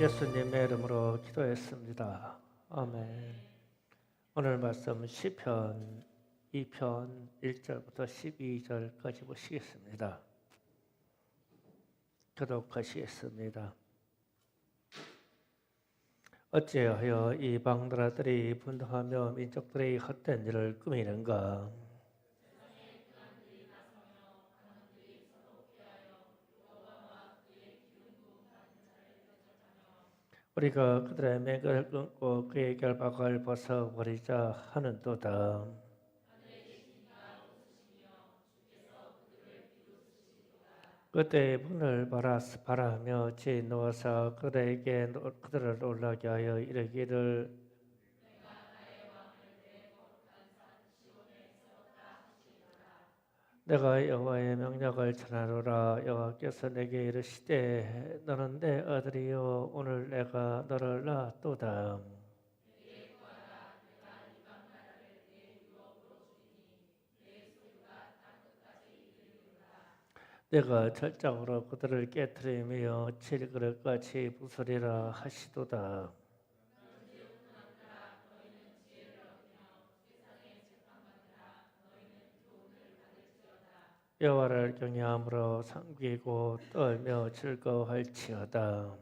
예수님의 이름으로 기도했습니다. 아멘. 오늘 말씀 시편 2편 1절부터 12절까지 보시겠습니다. 교독하시겠습니다. 어찌하여 이방 나라들이 분노하며 민족들의 헛된 일을 꾸미는가? 우리가 그들의 맥을 끊고 그의 결박을 벗어버리자 하는도다. 그때의 문을 바라며 진노하사 그들을 놀라게 하여 이르기를 내가 여호와의 명령을 전하노라. 여호와께서 내게 이르시되 너는 내 아들이요 오늘 내가 너를 낳았도다. 내가 철장으로 그들을 깨뜨리며 질그릇같이 부수리라 하시도다. 여호와를 경외함으로 섬기고 떨며 즐거워할지어다.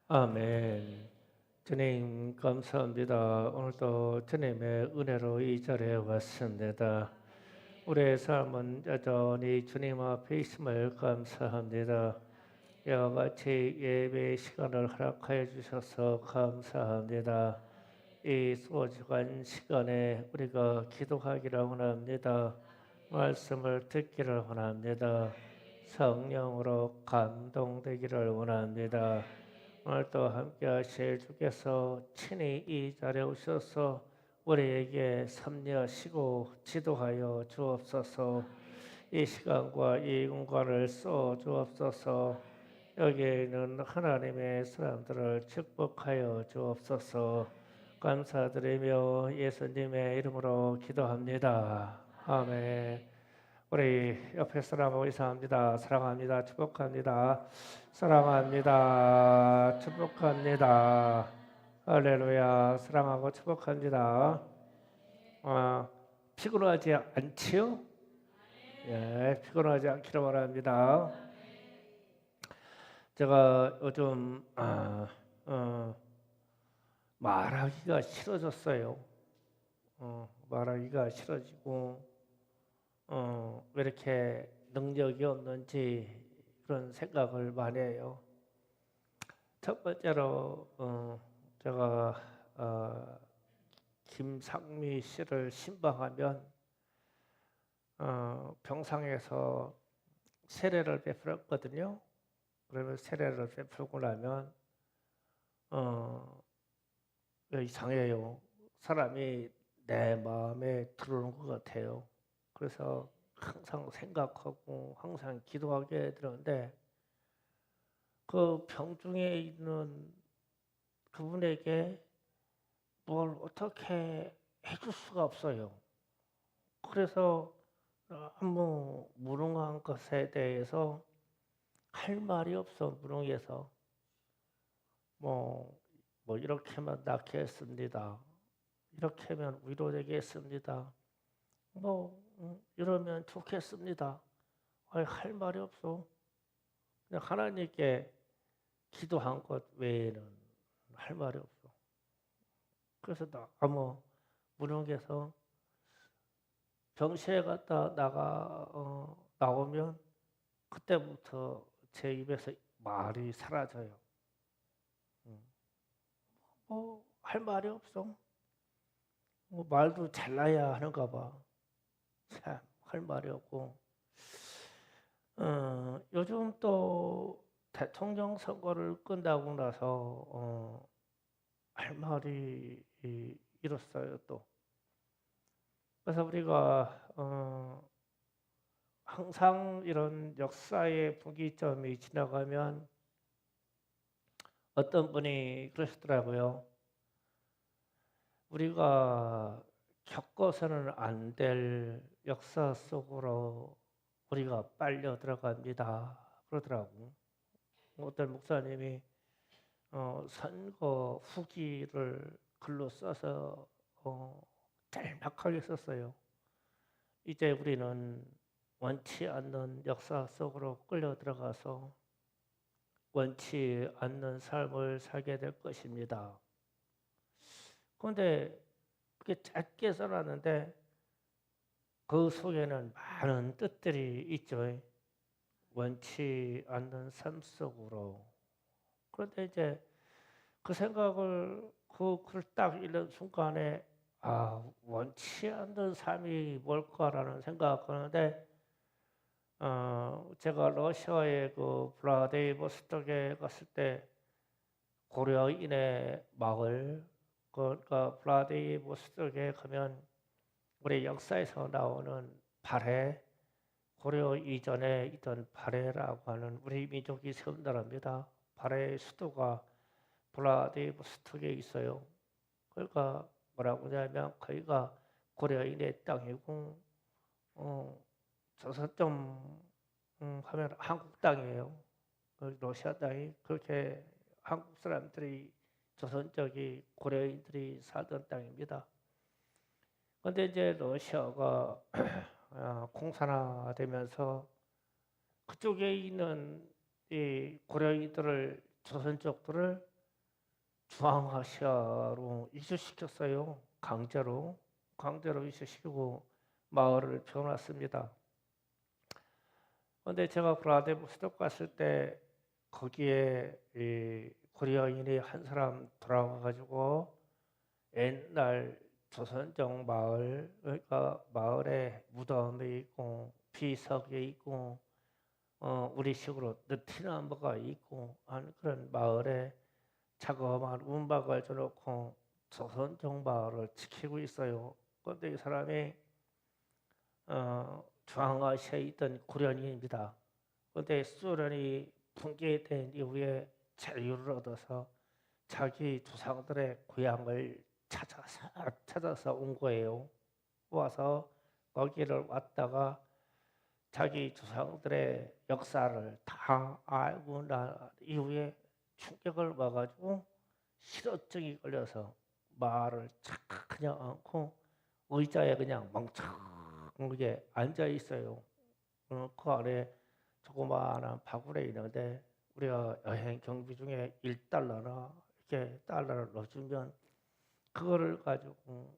아멘. 주님 감사합니다. 오늘도 주님의 은혜로 이 자리에 왔습니다. 우리의 삶은 여전히 주님 앞에 있음을 감사합니다. 이와 같이 예배의 시간을 허락하여 주셔서 감사합니다. 이 소중한 시간에 우리가 기도하기를 원합니다. 말씀을 듣기를 원합니다. 성령으로 감동되기를 원합니다. 오늘도 함께 하실 주께서 친히 이 자리에 오셔서 우리에게 섭리하시고 지도하여 주옵소서. 이 시간과 이 공간을 써 주옵소서. 여기에 있는 하나님의 사람들을 축복하여 주옵소서. 감사드리며 예수님의 이름으로 기도합니다. 아멘. 우리 옆에 사람하고 인사합니다. 사랑합니다. 축복합니다. 사랑합니다. 축복합니다. 할렐루야. 사랑하고 축복합니다. 피곤하지 않지요? 예, 피곤하지 않기를 바랍니다. 제가 요즘 말하기가 싫어졌어요. 말하기가 싫어지고 왜 이렇게 능력이 없는지 그런 생각을 많이 해요. 첫 번째로 제가 김상미 씨를 신방하면 병상에서 세례를 베풀었거든요. 그러면 세례를 베풀고 나면 이상해요. 사람이 내 마음에 들어오는 것 같아요. 그래서 항상 생각하고 항상 기도하게 되는데 그 병중에 있는 그분에게 뭘 어떻게 해줄 수가 없어요. 그래서 아무 무능한 것에 대해서 할 말이 없어. 무능해서 뭐 이렇게만 낫겠습니다. 이렇게 하면 위로되겠습니다. 이러면 좋겠습니다. 할 말이 없어. 그냥 하나님께 기도한 것 외에는 할 말이 없어. 그래서 아무 무능해서 병실에 갔다 나오면 그때부터 제 입에서 말이 사라져요. 할 말이 없어. 말도 잘나야 하는가 봐. 참 할 말이 없고 요즘 또 대통령 선거를 끝나고 나서 할 말이 일었어요 또. 그래서 우리가 항상 이런 역사의 분기점이 지나가면 어떤 분이 그러시더라고요. 우리가 겪어서는 안 될 역사 속으로 우리가 빨려 들어갑니다. 그러더라고. 어떤 목사님이 선거 후기를 글로 써서 짤막하게 썼어요. 이제 우리는 원치 않는 역사 속으로 끌려 들어가서 원치 않는 삶을 살게 될 것입니다. 그런데 그게 짧게 써놨는데 그 속에는 많은 뜻들이 있죠. 원치 않는 삶 속으로. 그런데 이제 그 생각을 그 글 딱 읽는 순간에 원치 않는 삶이 뭘까라는 생각하는데 제가 러시아의 그 블라디보스톡에 갔을 때 고려인의 마을 그러니까 블라디보스톡에 가면 우리 역사에서 나오는 발해 고려 이전에 있던 발해라고 하는 우리 민족이 세운 나라입니다. 발해의 수도가 블라디보스톡에 있어요. 그러니까 뭐라고 하냐면 거기가 고려인의 땅이고 조선점 하면 한국 땅이에요. 러시아 땅이 그렇게 한국 사람들이 조선적이 고려인들이 살던 땅입니다. 그런데 이제 러시아가 공산화되면서 그쪽에 있는 이 고려인들을 조선족들을 중앙아시아로 이주시켰어요. 강제로 이주시키고 마을을 펴놨습니다. 그런데 제가 블라디보스톡 갔을 때 거기에 이 코리아인이 한 사람 돌아와가지고 옛날 조선족 마을 그러니까 마을에 무덤이 있고 비석이 있고 우리식으로 느티나무가 있고 하는 그런 마을에 자그마한 운박을 줘놓고 조선족 마을을 지키고 있어요. 그런데 이 사람이 중앙아시아에 있던 고려인입니다. 그런데 소련이 붕괴된 이후에 자유를 얻어서 자기 조상들의 고향을 찾아서 온 거예요. 와서 거기를 왔다가 자기 조상들의 역사를 다 알고 난 이후에 충격을 받아가지고 실어증이 걸려서 말을 착 그냥 않고 의자에 그냥 멍청하게 앉아 있어요. 그 안에 조그마한 바구니에 있는데 우리가 여행 경비 중에 1달러나 이렇게 달러를 넣어주면 그거를 가지고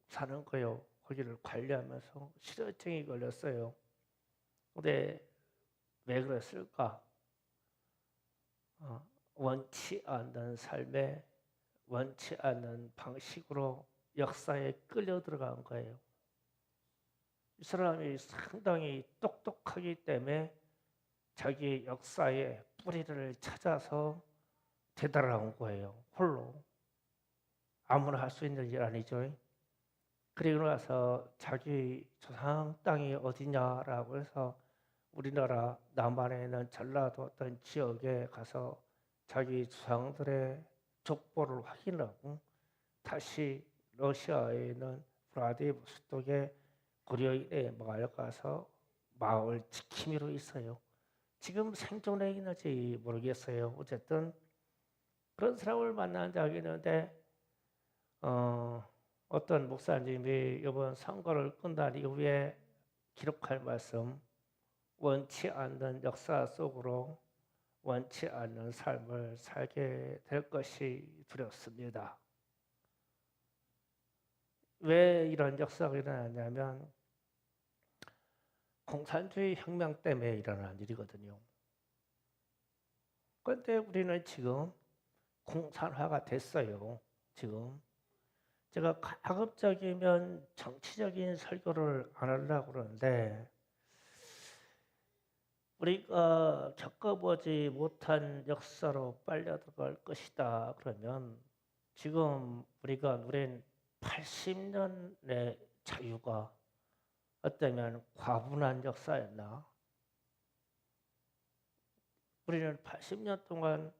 사는 거예요. 거기를 관리하면서 실어증이 걸렸어요. 근데 왜 그랬을까? 원치 않는 삶에 원치 않는 방식으로 역사에 끌려 들어간 거예요. 이 사람이 상당히 똑똑하기 때문에 자기 역사의 뿌리를 찾아서 되돌아온 거예요. 홀로. 아무나 할 수 있는 일 아니죠. 그리고 나서 자기 조상 땅이 어디냐라고 해서 우리나라 남한에 있는 전라도 어떤 지역에 가서 자기 조상들의 족보를 확인하고 다시 러시아에 있는 블라디보스톡의 고려인의 마을 가서 마을 지킴이로 있어요. 지금 생존해 있는지 모르겠어요. 어쨌든 그런 사람을 만난 적이 있는데 어떤 목사님이 이번 선거를 끝난 이후에 기록할 말씀 원치 않는 역사 속으로 원치 않는 삶을 살게 될 것이 두렵습니다. 왜 이런 역사가 일어났냐면 공산주의 혁명 때문에 일어난 일이거든요. 그런데 우리는 지금 공산화가 됐어요. 지금 제가 가급적이면 정치적인 설교를 안 하려고 그러는데 우리가 겪어보지 못한 역사로 빨려 들어갈 것이다. 그러면 지금 우리가 누린 80년의 자유가 어쩌면 과분한 역사였나? 우리는 80년 동안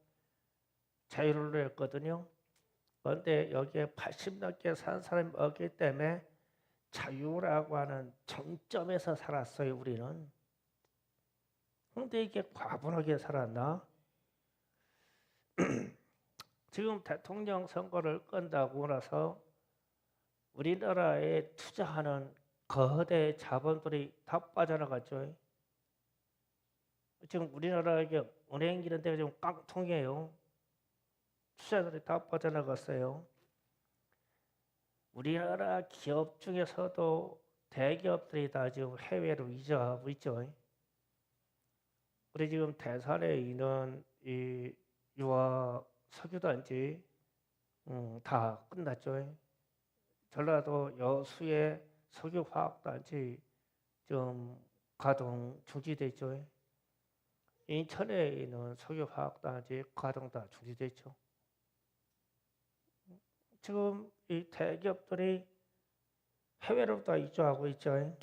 자유를 누렸거든요. 그런데 여기에 80 넘게 산 사람이 없기 때문에 자유라고 하는 정점에서 살았어요, 우리는. 근데 이게 과분하게 살았나? 지금 대통령 선거를 끈다고 나서 우리나라에 투자하는 거대 자본들이 다 빠져나갔죠. 지금 우리나라 이게 은행 이런 데가 지금 깡통이에요. 투자들이 다 빠져나갔어요. 우리나라 기업 중에서도 대기업들이 다 지금 해외로 이적하고 있죠. 우리 지금 대산에 있는 이 유아 석유단지 다 끝났죠. 전라도 여수의 석유화학단지 좀 가동 중지됐죠. 인천에 있는 석유화학단지 가동 다 중지됐죠. 지금 이 대기업들이 해외로 다 이주하고 있죠.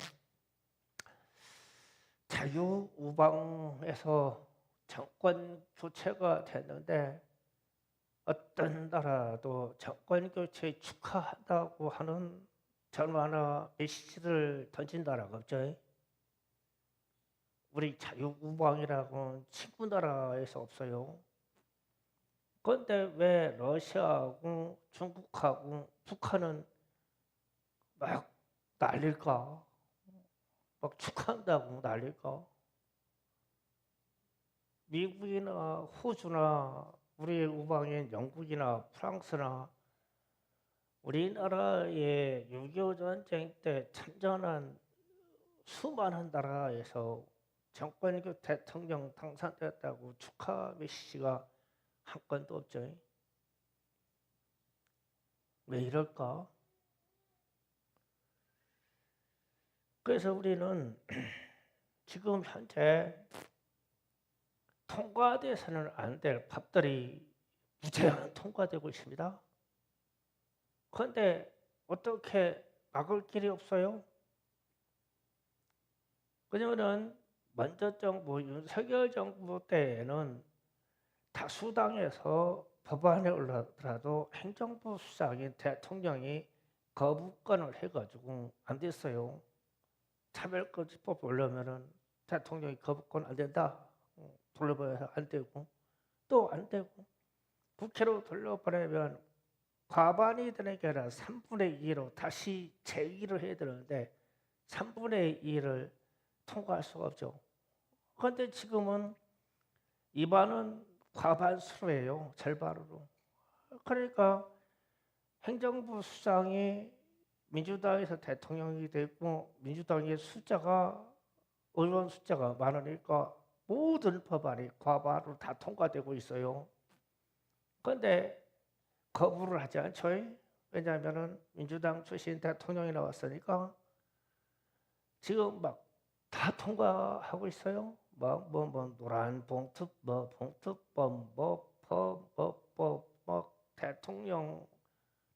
자유우방에서 정권 교체가 됐는데 어떤 나라도 정권 교체 축하한다고 하는 전화나 메시지를 던진 나라가 없죠. 우리 자유우방이라고는 친구 나라에서 없어요. 그런데 왜 러시아하고 중국하고 북한은 막 난릴까? 막 축하한다고 난릴까? 미국이나 호주나 우리 우방인 영국이나 프랑스나 우리나라의 6.25 전쟁 때 참전한 수많은 나라에서 정권교 대통령 당선되었다고 축하 메시지가 한 건도 없죠. 왜 이럴까? 그래서 우리는 지금 현재 통과돼서는 안 될 법들이 무제한 통과되고 있습니다. 그런데 어떻게 막을 길이 없어요? 왜냐하면 먼저 정부 윤석열 정부 때에는 다수당에서 법안에 올라더라도 행정부 수장인 대통령이 거부권을 해가지고 안 됐어요. 차별금지법 올려면은 대통령이 거부권 안 된다. 돌려보내서 안 되고 또 안 되고 국회로 돌려보내면 과반이 되는 게 아니라 3분의 2로 다시 재의를 해야 되는데 3분의 2를 통과할 수가 없죠. 그런데 지금은 입안은 과반수로 해요. 절반으로. 그러니까 행정부 수장이 민주당에서 대통령이 되고 민주당의 숫자가 의원 숫자가 많으니까 모든 법안이 과반으로 다 통과되고 있어요. 그런데 거부를 하지 않죠. 왜냐하면 민주당 출신 대통령이 나왔으니까 지금 막 다 통과하고 있어요. 뭐 노란 봉투법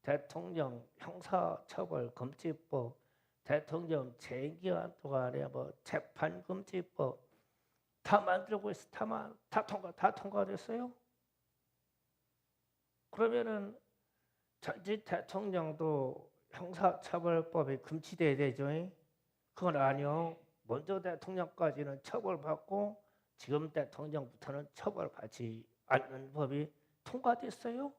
대통령 형사처벌금지법 대통령 재기한 동안에 뭐 재판금지법 다 만들고 있어. 다 통과됐어요. 그러면은 전직 대통령도 형사처벌법에 금지돼야 되죠. 그건 아니요. 먼저 대통령까지는 처벌받고 지금 대통령부터는 처벌받지 않는 법이 통과됐어요.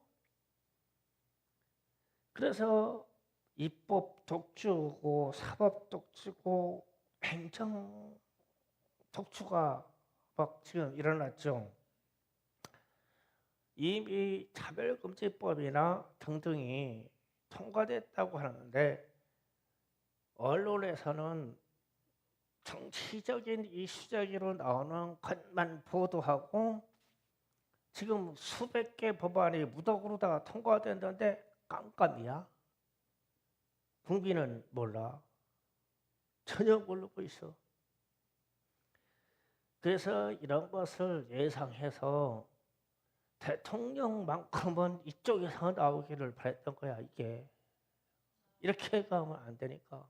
그래서 입법 독주고 사법 독주고 행정 독주가 막 지금 일어났죠. 이미 차별금지법이나 등등이 통과됐다고 하는데 언론에서는 정치적인 이슈적으로 나오는 것만 보도하고 지금 수백 개 법안이 무더기로 다 통과됐는데 깜깜이야. 국민은 몰라. 전혀 모르고 있어. 그래서 이런 것을 예상해서 대통령만큼은 이쪽에서 나오기를 바랬던 거야. 이게 이렇게 가면 안 되니까.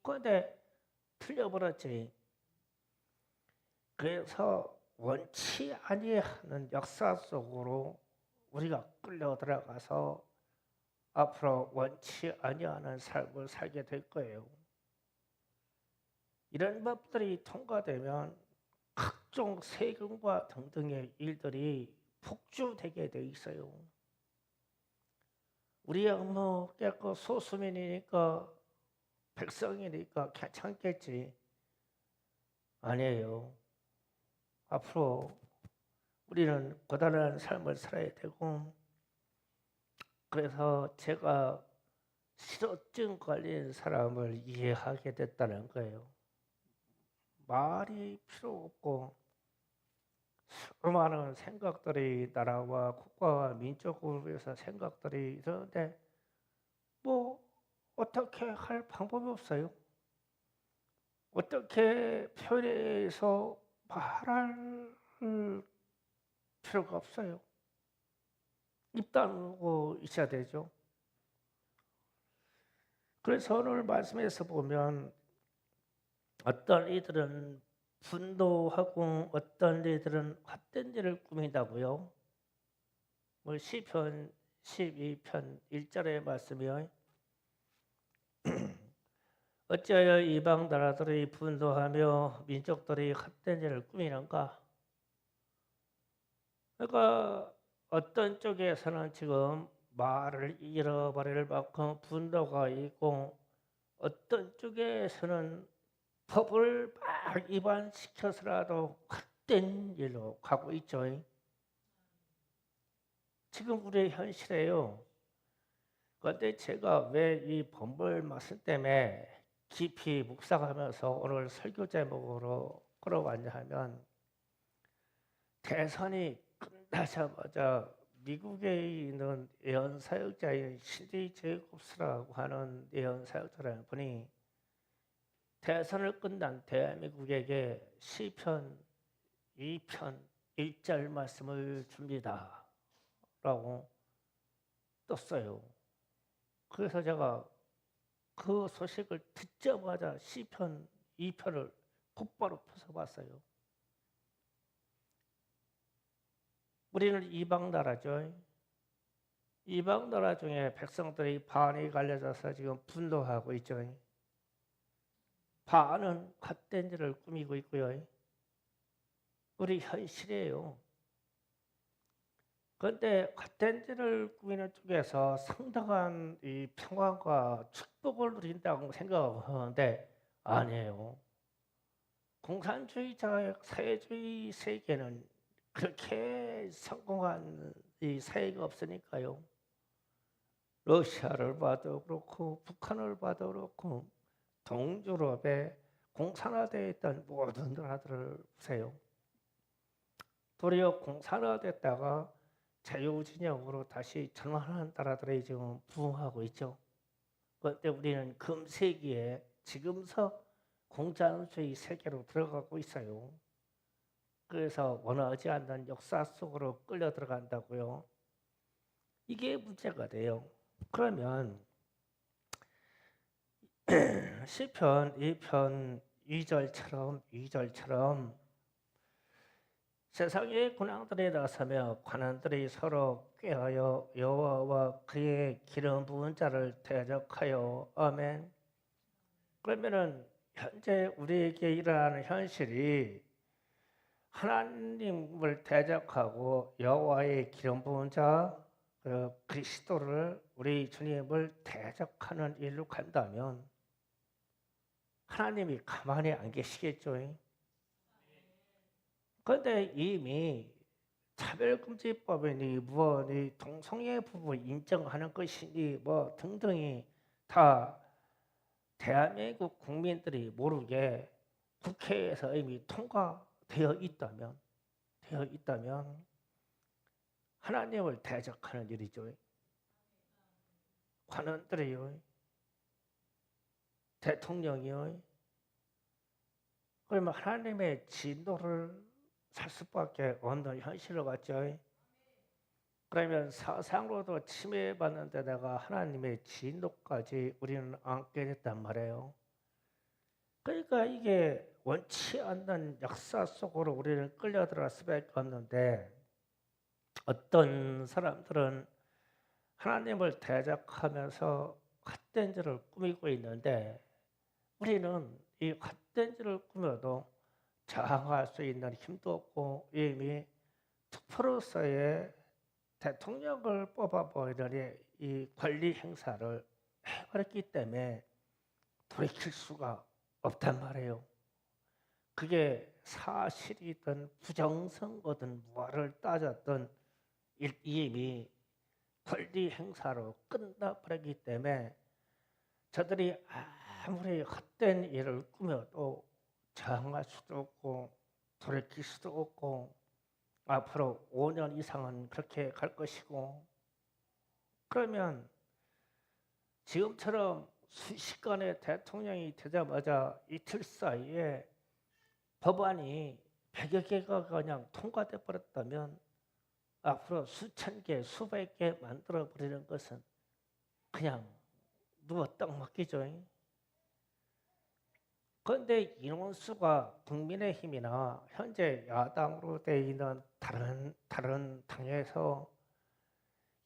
그런데 틀려버렸지. 그래서 원치 아니하는 역사 속으로 우리가 끌려 들어가서 앞으로 원치 아니하는 삶을 살게 될 거예요. 이런 법들이 통과되면 각종 세금과 등등의 일들이 폭주되게 돼 있어요. 우리야 뭐 깨끗 소수민이니까 백성이니까 괜찮겠지. 아니에요. 앞으로 우리는 고단한 삶을 살아야 되고, 그래서 제가 실어증 걸린 사람을 이해하게 됐다는 거예요. 말이 필요 없고 수많은 생각들이 나라와 국가와 민족을 위해서 생각들이 있었는데 뭐 어떻게 할 방법이 없어요. 어떻게 표현해서 말할 필요가 없어요. 입 다물고 있어야 되죠. 그래서 오늘 말씀에서 보면 어떤 이들은 분노하고 어떤 이들은 헛된 일을 꾸민다고요. 뭐 시편 12편 1절의 말씀이요. 어찌하여 이방 나라들이 분노하며 민족들이 헛된 일을 꾸미는가? 그러니까 어떤 쪽에서는 지금 말을 잃어버릴 만큼 분노가 있고 어떤 쪽에서는 법을 막 위반시켜서라도 헛된 일로 가고 있죠. 지금 우리의 현실이에요. 그런데 제가 왜 이 법을 말씀 때문에 깊이 묵상하면서 오늘 설교 제목으로 끌어왔냐 하면 대선이 끝나자마자 미국에 있는 예언사역자인 시디 제이콥스라고 하는 예언사역자라는 분이 대선을 끝난 대한민국에게 시편 2편 1절 말씀을 줍니다 라고 떴어요. 그래서 제가 그 소식을 듣자마자 시편 2편을 곧바로 펴서 봤어요. 우리는 이방 나라죠. 이방 나라 중에 백성들이 반이 갈려져서 지금 분노하고 있죠. 반은 헛된 일을 꾸미고 있고요. 우리 현실이에요. 그런데 헛된 일을 꾸미는 쪽에서 상당한 이 평안과 축복을 누린다고 생각하는데 아니에요. 공산주의자 사회주의 세계는 그렇게 성공한 이 사회가 없으니까요. 러시아를 봐도 그렇고 북한을 봐도 그렇고 동유럽에 공산화되어 있던 모든 나라들을 보세요. 도리어 공산화됐다가 자유진영으로 다시 전환하는 나라들이 지금 부흥하고 있죠. 그런데 우리는 금세기에 지금서 공산주의 세계로 들어가고 있어요. 그래서 원하지 않는 역사 속으로 끌려 들어간다고요. 이게 문제가 돼요. 그러면 시편 2편 2절처럼 세상의 군왕들이 나서며 관원들이 서로 꾀하여 여호와와 그의 기름 부은 자를 대적하여 아멘. 그러면은 현재 우리에게 일어나는 현실이 하나님을 대적하고 여호와의 기름 부은 자 그리스도를 우리 주님을 대적하는 일로 간다면 하나님이 가만히 안 계시겠죠. 그런데 이미 차별금지법이니 뭐니 동성애 부부 인정하는 것이니 뭐 등등이 다 대한민국 국민들이 모르게 국회에서 이미 통과되어 있다면 하나님을 대적하는 일이죠. 관원들이요, 대통령이요. 그러면 하나님의 진노를 살 수밖에 없는 현실로 갔죠. 그러면 사상으로도 침해받는 데다가 하나님의 진노까지 우리는 안게 됐단 말이에요. 그러니까 이게 원치 않는 역사 속으로 우리는 끌려들어갈 수밖에 없는데 어떤 사람들은 하나님을 대적하면서 헛된 죄를 꾸미고 있는데 우리는 이 헛된 죄를 꾸며도 저항할 수 있는 힘도 없고 이미 투표로서의 대통령을 뽑아버리는 이 권리 행사를 해버렸기 때문에 돌이킬 수가 없단 말이에요. 그게 사실이든 부정선거든 무엇을 따졌든 이미 권리 행사로 끝나버리기 때문에 저들이 아무리 헛된 일을 꾸며도 저항할 수도 없고 돌이킬 수도 없고 앞으로 5년 이상은 그렇게 갈 것이고 그러면 지금처럼 순식간에 대통령이 되자마자 이틀 사이에 법안이 100여 개가 그냥 통과돼 버렸다면 앞으로 수천 개, 수백 개 만들어 버리는 것은 그냥 누워 떡 먹기죠. 그런데 인원수가 국민의힘이나 현재 야당으로 되어 있는 다른 당에서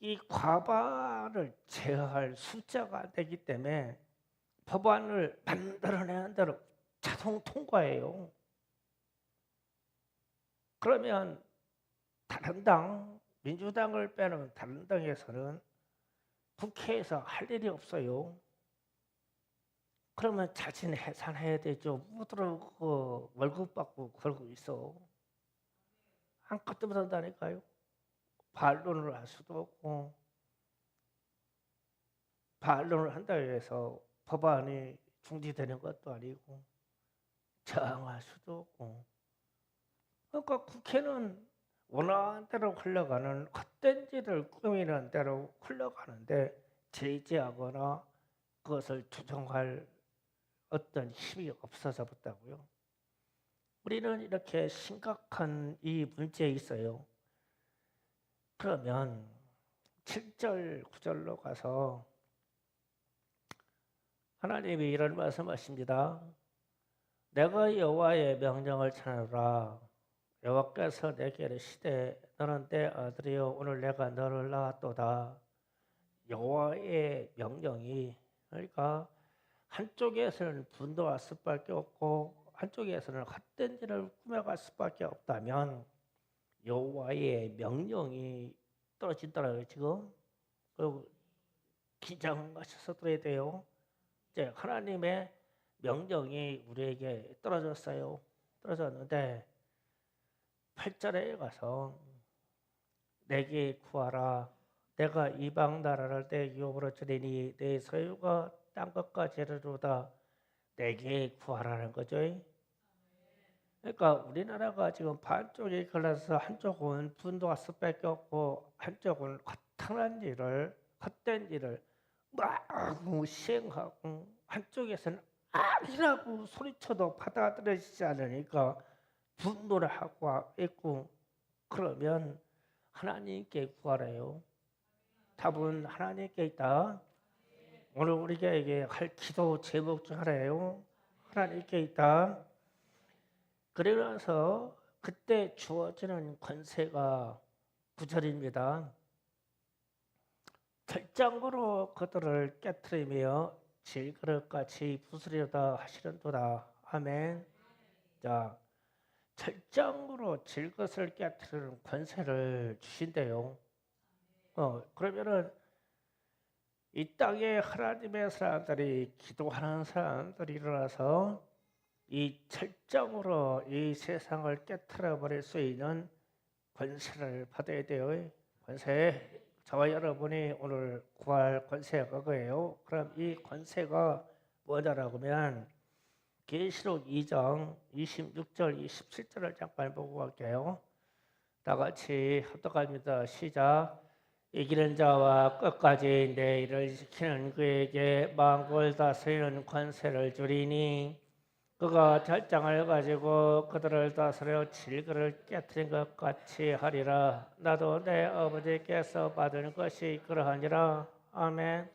이 과반을 제어할 숫자가 안 되기 때문에 법안을 만들어내는 대로 자동 통과해요. 그러면 다른 당, 민주당을 빼는 다른 당에서는 국회에서 할 일이 없어요. 그러면 자진 해산해야 되죠. 뭐들어 그 월급 받고 그러고 있어. 아무것도 못한다니까요. 반론을 할 수도 없고 반론을 한다고 해서 법안이 중지되는 것도 아니고 저항할 수도 없고 그러니까 국회는 원하는 대로 흘러가는 헛된 짓을 꾸미는 대로 흘러가는데 제지하거나 그것을 조정할 어떤 힘이 없어져 버렸다고요. 우리는 이렇게 심각한 이 문제에 있어요. 그러면 7절 9절로 가서 하나님이 이런 말씀하십니다. 내가 여호와의 명령을 전하노라. 여호와께서 내게 이르시되 너는 내 아들이요 오늘 내가 너를 낳았도다. 여호와의 명령이 그러니까 한쪽에서는 분노할 수밖에 없고 한쪽에서는 헛된 일을 꾸며갈 수밖에 없다면 여호와의 명령이 떨어진다고요. 지금 그리고 긴장하셔서 들어야 돼요. 이제 하나님의 명령이 우리에게 떨어졌어요. 떨어졌는데 8절에 가서 내게 구하라. 내가 이방 나라를 내 유업으로 주리니 내 소유가 땅 끝까지 이르리로다. 내게 구하라는 거죠. 그러니까 우리나라가 지금 반쪽이 갈라서 한쪽은 분노할 수밖에 없고 한쪽은 허탄한 일을 헛된 일을 막 시행하고 한쪽에서는 아니라고 소리쳐도 받아들여지지 않으니까 분노를 하고 있고 그러면 하나님께 구하래요. 답은 하나님께 있다. 오늘 우리에게 할 기도 제목 중 하나예요. 하나님께 있다. 그러면서 그때 주어지는 권세가 9절입니다. 결정으로 그들을 깨트리며 질그릇같이 부수리로다 하시는도다. 아멘. 자, 결정으로 질것을 깨트리는 권세를 주신대요. 그러면은 이 땅에 하나님의 사람들이 기도하는 사람들이 일어나서 이 철정으로 이 세상을 깨트려 버릴 수 있는 권세를 받아야 돼요. 권세. 저와 여러분이 오늘 구할 권세가 그거예요. 그럼 이 권세가 뭐냐라고 하면 계시록 2장 26절 27절을 잠깐 보고 갈게요. 다 같이 합독합니다. 시작. 이기는 자와 끝까지 내 일을 지키는 그에게 만국을 다스리는 권세를 주리니 그가 절장을 가지고 그들을 다스려 질그를 깨뜨린 것 같이 하리라. 나도 내 아버지께서 받은 것이 그러하니라. 아멘.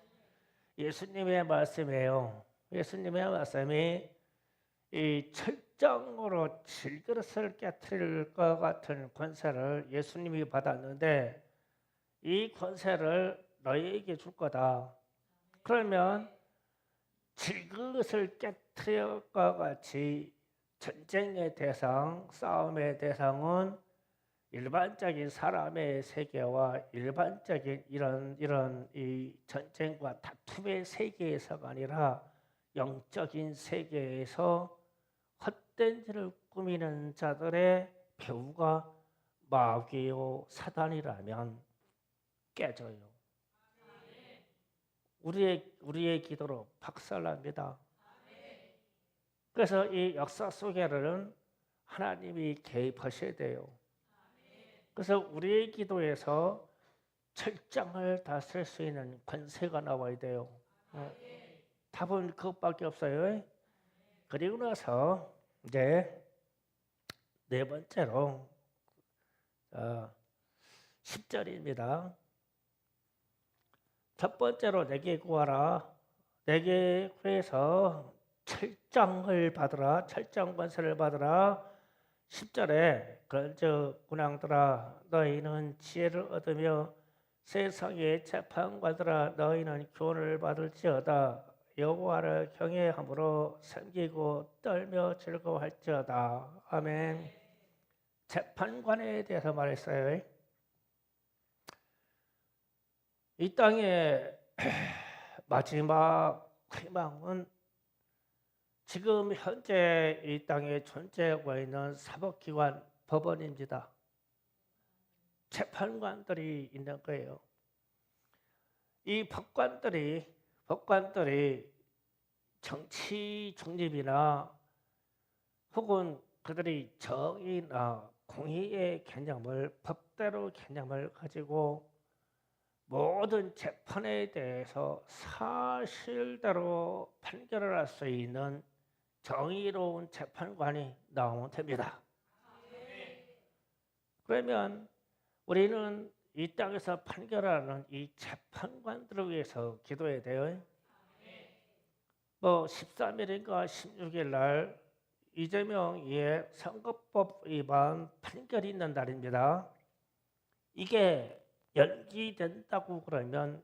예수님의 말씀이에요. 예수님의 말씀이 이 철장으로 질그릇을 깨트릴 것 같은 권세를 예수님이 받았는데 이 권세를 너희에게 줄 거다. 그러면 질그릇을 깨트릴 것 같이 전쟁의 대상, 싸움의 대상은 일반적인 사람의 세계와 일반적인 이런 이 전쟁과 다툼의 세계에서가 아니라 영적인 세계에서 헛된 일을 꾸미는 자들의 배후가 마귀요 사단이라면 깨져요. 우리의 기도로 박살납니다. 그래서 이 역사 속에는 하나님이 개입하셔야 돼요. 그래서 우리의 기도에서 철장을 다스릴 수 있는 권세가 나와야 돼요. 답은 그것밖에 없어요. 그리고 나서 이제 네 번째로 10절입니다. 첫 번째로 내게 구하라. 내게 구해서 철장을 받으라. 철장 권세를 받으라. 10절에 그런즉 군왕들아 너희는 지혜를 얻으며 세상의 재판관들아 너희는 교훈을 받을지어다. 여호와를 경외함으로 섬기고 떨며 즐거워할지어다. 아멘. 재판관에 대해서 말했어요. 이 땅의 마지막 희망은 지금 현재 이 땅에 존재하고 있는 사법기관 법원입니다. 재판관들이 있는 거예요. 이 법관들이 정치 중립이나 혹은 그들이 정의나 공의의 개념을 법대로 개념을 가지고 모든 재판에 대해서 사실대로 판결을 할 수 있는 정의로운 재판관이 나오면 됩니다. 그러면 우리는 이 땅에서 판결하는 이 재판관들을 위해서 기도해야 돼요. 13일인가 16일 날 이재명의 선거법 위반 판결이 있는 날입니다. 이게 연기된다고 그러면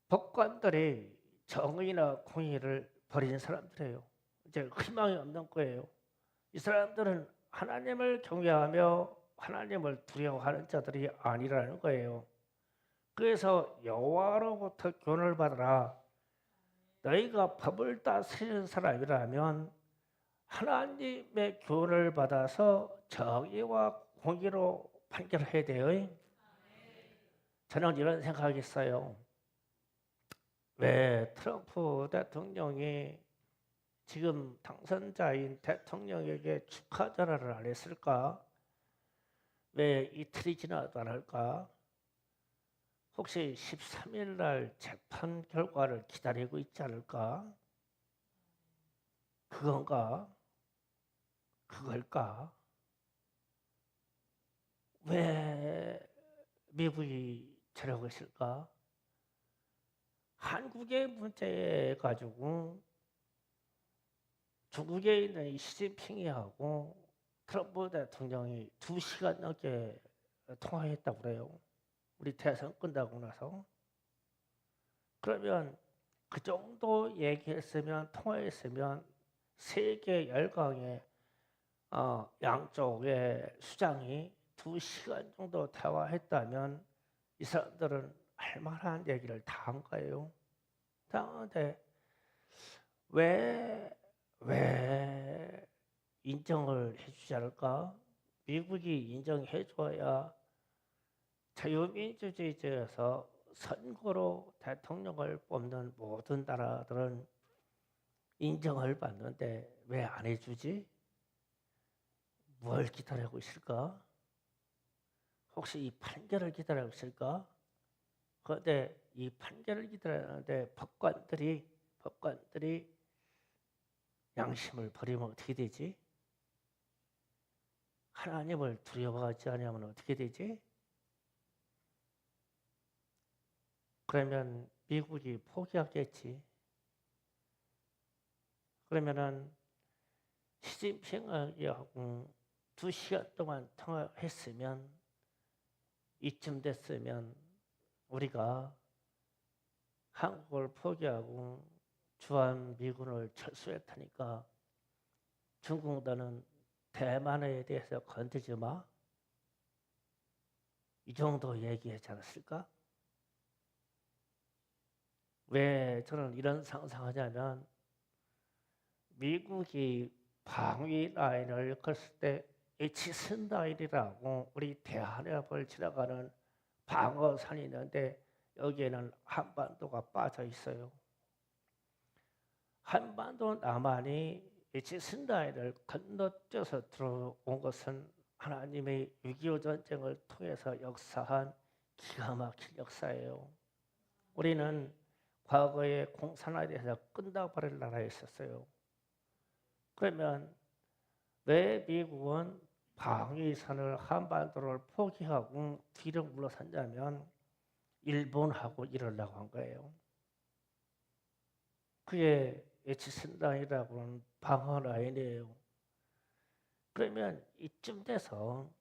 법관들이 정의나 공의를 버린 사람들이에요. 이제 희망이 없는 거예요. 이 사람들은 하나님을 경외하며 하나님을 두려워하는 자들이 아니라는 거예요. 그래서 여호와로부터 교훈을 받으라. 너희가 법을 다스리는 사람이라면 하나님의 교훈을 받아서 정의와 공의로 판결해야 돼요. 저는 이런 생각이 있어요. 왜 트럼프 대통령이 지금 당선자인 대통령에게 축하 전화를 안 했을까? 왜 이틀이 지나도 안 할까? 혹시 13일 날 재판 결과를 기다리고 있지 않을까? 그걸까? 왜 미국이 저러고 있을까? 한국의 문제 가지고 중국에 있는 이 시진핑이하고 트럼프 대통령이 2시간 넘게 통화했다고 그래요. 우리 대선 끝나고 나서. 그러면 그 정도 얘기했으면 통화했으면 세계 열강의 양쪽의 수장이 2시간 정도 대화했다면 이 사람들은 할 만한 얘기를 다 한 거예요. 그런데 왜 인정을 해주지 않을까? 미국이 인정해줘야 자유민주주의에서 선거로 대통령을 뽑는 모든 나라들은 인정을 받는데 왜 안 해주지? 뭘 기다리고 있을까? 혹시 이 판결을 기다리고 있을까? 그런데 이 판결을 기다리는데 법관들이 양심을 버리면 어떻게 되지? 하나님을 두려워하지 않으면 어떻게 되지? 그러면 미국이 포기하겠지. 그러면은 시진핑하고 2시간 동안 통화했으면 이쯤 됐으면 우리가 한국을 포기하고 주한미군을 철수했다니까 중국 너는 대만에 대해서 건드지 마. 이 정도 얘기하지 않았을까? 왜 저는 이런 상상하냐면 미국이 방위 라인을 걸었을 때 H 라인이라고 우리 대한해협을 지나가는 방어선이 있는데 여기에는 한반도가 빠져 있어요. 한반도 남한이 H 라인을 건너뛰어서 들어온 것은 하나님의 6.25 전쟁을 통해서 역사한 기가 막힌 역사예요. 우리는 과거에 공산화에 대해서 끝나버릴 나라에 있었어요. 그러면 왜 미국은 방위선을 한반도를 포기하고 뒤로 물러섰냐면 일본하고 이러려고 한 거예요. 그게 H선라인이라고 하는 방어 라인이에요. 그러면 이쯤 돼서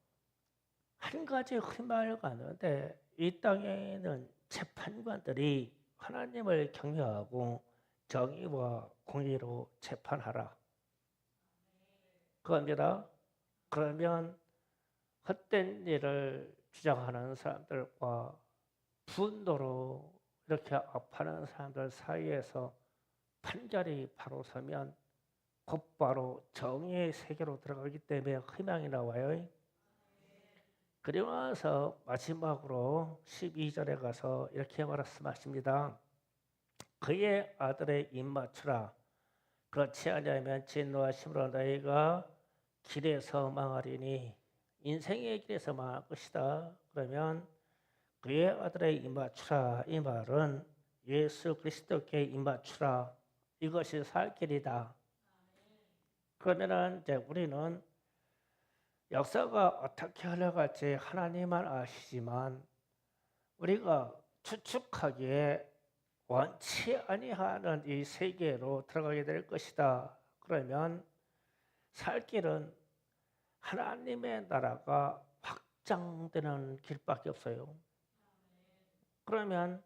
한 가지 희망을 갖는데 이 땅에 있는 재판관들이 하나님을 경외하고 정의와 공의로 재판하라. 그겁니다. 그러면 헛된 일을 주장하는 사람들과 분노로 이렇게 아파하는 사람들 사이에서 판결이 바로 서면 곧바로 정의의 세계로 들어가기 때문에 희망이 나와요. 그리고 나서 마지막으로 12절에 가서 이렇게 말씀하십니다. 그의 아들의 입 맞추라. 그렇지 않으면 진노하심으로 너희가 길에서 망하리니 인생의 길에서 망할 것이다. 그러면 그의 아들의 입 맞추라. 이 말은 예수 그리스도께 입 맞추라. 이것이 살 길이다. 그러면은 이제 우리는 역사가 어떻게 흘러갈지 하나님만 아시지만 우리가 추측하기에 원치 아니하는 이 세계로 들어가게 될 것이다. 그러면 살 길은 하나님의 나라가 확장되는 길밖에 없어요. 그러면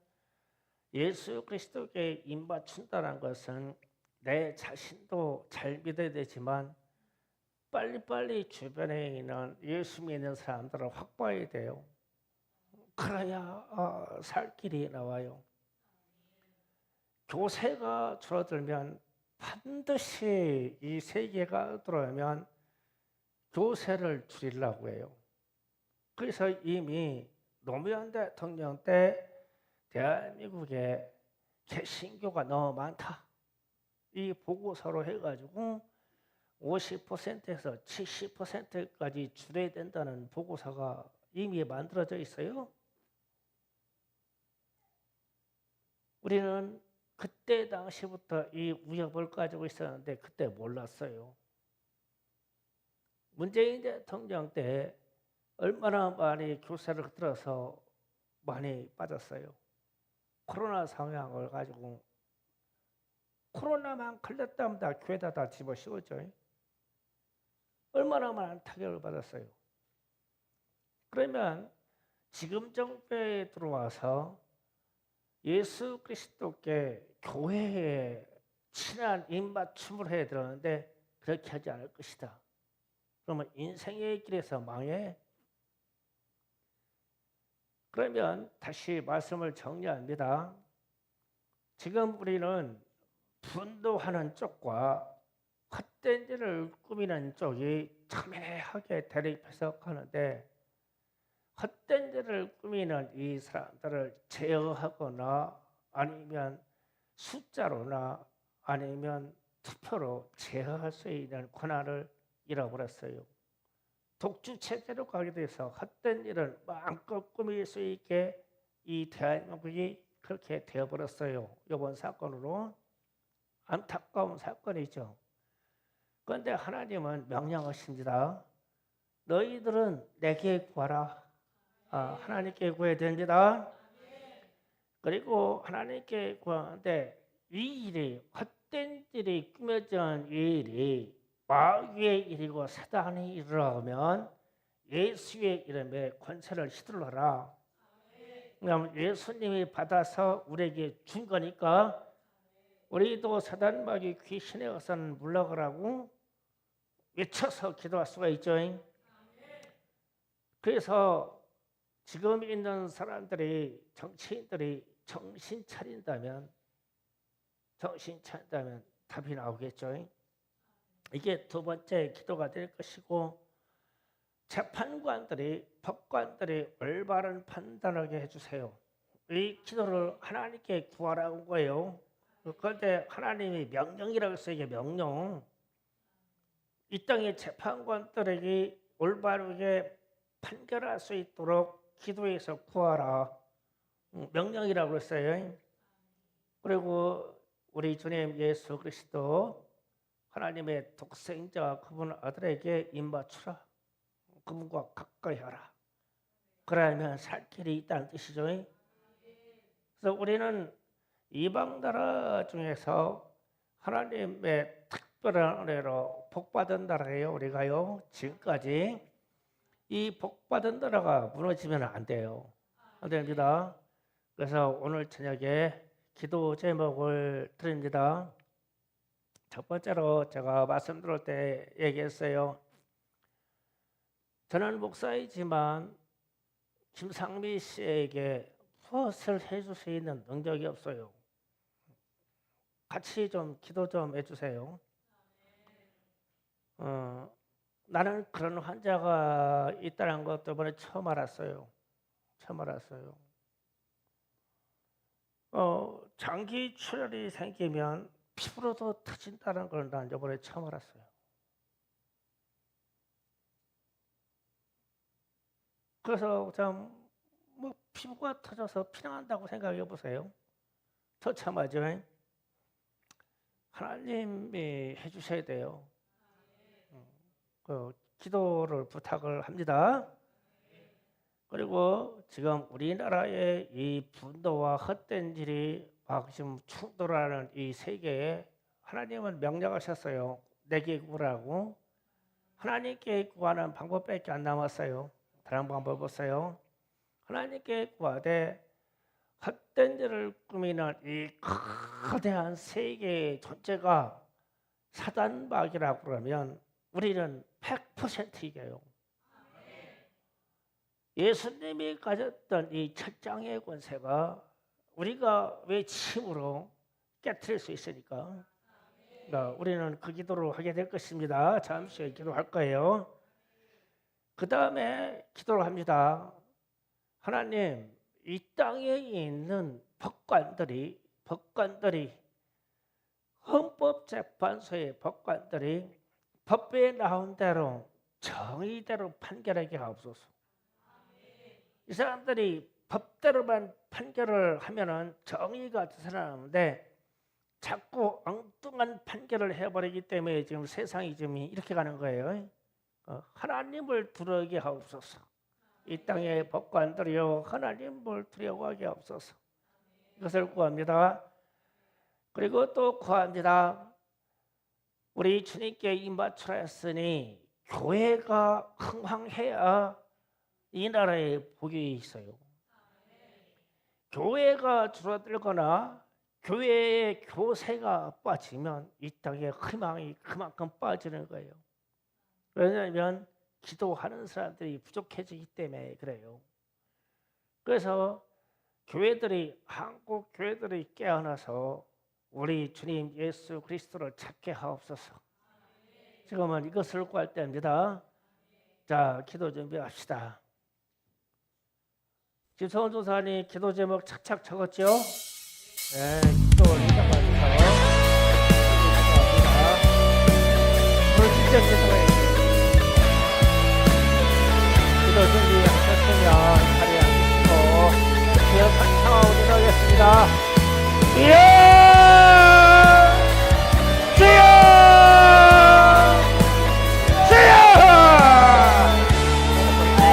예수 그리스도께 입 맞춘다는 것은 내 자신도 잘 믿어야 되지만 빨리빨리 주변에 있는 예수 믿는 사람들을 확보해야 돼요. 그래야 살 길이 나와요. 교세가 줄어들면 반드시 이 세계가 들어오면 교세를 줄이려고 해요. 그래서 이미 노무현 대통령 때 대한민국에 개신교가 너무 많다. 이 보고서로 해가지고 50%에서 70%까지 줄여야 된다는 보고서가 이미 만들어져 있어요. 우리는 그때 당시부터 이 위협을 가지고 있었는데 그때 몰랐어요. 문재인 대통령 때 얼마나 많이 교세를 들어서 많이 빠졌어요. 코로나 상황을 가지고 코로나만 걸렸다면 다 교회다 다 집어씌웠죠. 얼마나 많은 타격을 받았어요. 그러면 지금 정부에 들어와서 예수 그리스도께 교회에 친한 입맞춤을 해야 되는데 그렇게 하지 않을 것이다. 그러면 인생의 길에서 망해. 그러면 다시 말씀을 정리합니다. 지금 우리는 분노하는 쪽과 헛된 일을 꾸미는 쪽이 첨예하게 대립해서 가는데 헛된 일을 꾸미는 이 사람들을 제어하거나 아니면 숫자로나 아니면 투표로 제어할 수 있는 권한을 잃어버렸어요. 독주 체제로 가게 돼서 헛된 일을 마음껏 꾸밀 수 있게 이 대한민국이 그렇게 되어버렸어요. 이번 사건으로 안타까운 사건이죠. 그런데 하나님은 명령하십니다. 너희들은 내게 구하라. 하나님께 구해야 됩니다. 그리고 하나님께 구하는데 이 일이 헛된 일이 꾸며진 이 일이 마귀의 일이고 사단의 일이라면 예수의 이름에 권세를 휘둘러라. 그럼 예수님이 받아서 우리에게 준 거니까 우리도 사단 마귀 귀신의 것은 물러가라고 외쳐서 기도할 수가 있죠. 그래서 지금 있는 사람들이 정치인들이 정신 차린다면 답이 나오겠죠. 이게 두 번째 기도가 될 것이고 재판관들이 법관들이 올바른 판단하게 해주세요. 이 기도를 하나님께 구하라는 거예요. 그런데 하나님이 명령이라고 했어요. 이게 명령. 이 땅의 재판관들에게 올바르게 판결할 수 있도록 기도해서 구하라. 명령이라고 했어요. 그리고 우리 주님 예수 그리스도 하나님의 독생자 그분 아들에게 입맞추라. 그분과 가까이 하라. 그러면 살 길이 있다는 뜻이죠. 그래서 우리는 이방 나라 중에서 하나님의 특별한 은혜로 복받은 나라예요. 우리가요. 지금까지 이 복받은 나라가 무너지면 안 돼요. 안 됩니다. 그래서 오늘 저녁에 기도 제목을 드립니다. 첫 번째로 제가 말씀드릴 때 얘기했어요. 저는 목사이지만 김상미 씨에게 무엇을 해줄 수 있는 능력이 없어요. 같이 좀 기도 좀 해주세요. 나는 그런 환자가 있다는 것 때문에 처음 알았어요. 장기 출혈이 생기면 피부로도 터진다는 걸 난 이번에 처음 알았어요. 그래서 뭐 피부가 터져서 피난한다고 생각해 보세요. 처참하죠. 하나님이 해주셔야 돼요. 기도를 부탁을 합니다. 그리고 지금 우리나라의 이 분노와 헛된 일이 막 지금 충돌하는 이 세계에 하나님은 명령하셨어요. 내게 구하라고. 하나님께 구하는 방법밖에 안 남았어요. 다른 방법 없어요. 하나님께 구하되 헛된 일을 꾸미는 이 거대한 세계의 존재가 사단 마귀라고 그러면 우리는 100% 이겨요. 예수님이 가졌던 이 첫장의 권세가 우리가 외침으로 깨트릴 수 있으니까 우리는 그 기도를 하게 될 것입니다. 잠시 기도할 거예요. 그 다음에 기도를 합니다. 하나님, 이 땅에 있는 법관들이 헌법재판소의 법관들이 법에 나온 대로 정의대로 판결하게 하옵소서. 이 사람들이 법대로만 판결을 하면은 정의가 되살아나는데 자꾸 엉뚱한 판결을 해버리기 때문에 지금 세상이 지금 이렇게 가는 거예요. 하나님을 두려워하게 하옵소서. 이 땅의 법관들이요 하나님을 두려워하게 하옵소서. 이것을 구합니다. 그리고 또 구합니다. 우리 주님께 입맞추라 했으니 교회가 흥황해야 이 나라에 복이 있어요. 교회가 줄어들거나 교회의 교세가 빠지면 이 땅에 희망이 그만큼 빠지는 거예요. 왜냐하면 기도하는 사람들이 부족해지기 때문에 그래요. 그래서 한국 교회들이 깨어나서 우리 주님 예수 그리스도를 찾게 하옵소서. 지금은 이것을 구할 때입니다. 자, 기도 준비합시다. 김성원 조사님 기도 제목 착착 적었죠? 네, 기도를 시작합니다. 오늘 진짜 기도해요. 기도 준비하셨으면 자리에 앉으시고 기억한 상황으로 기도하겠습니다. 예!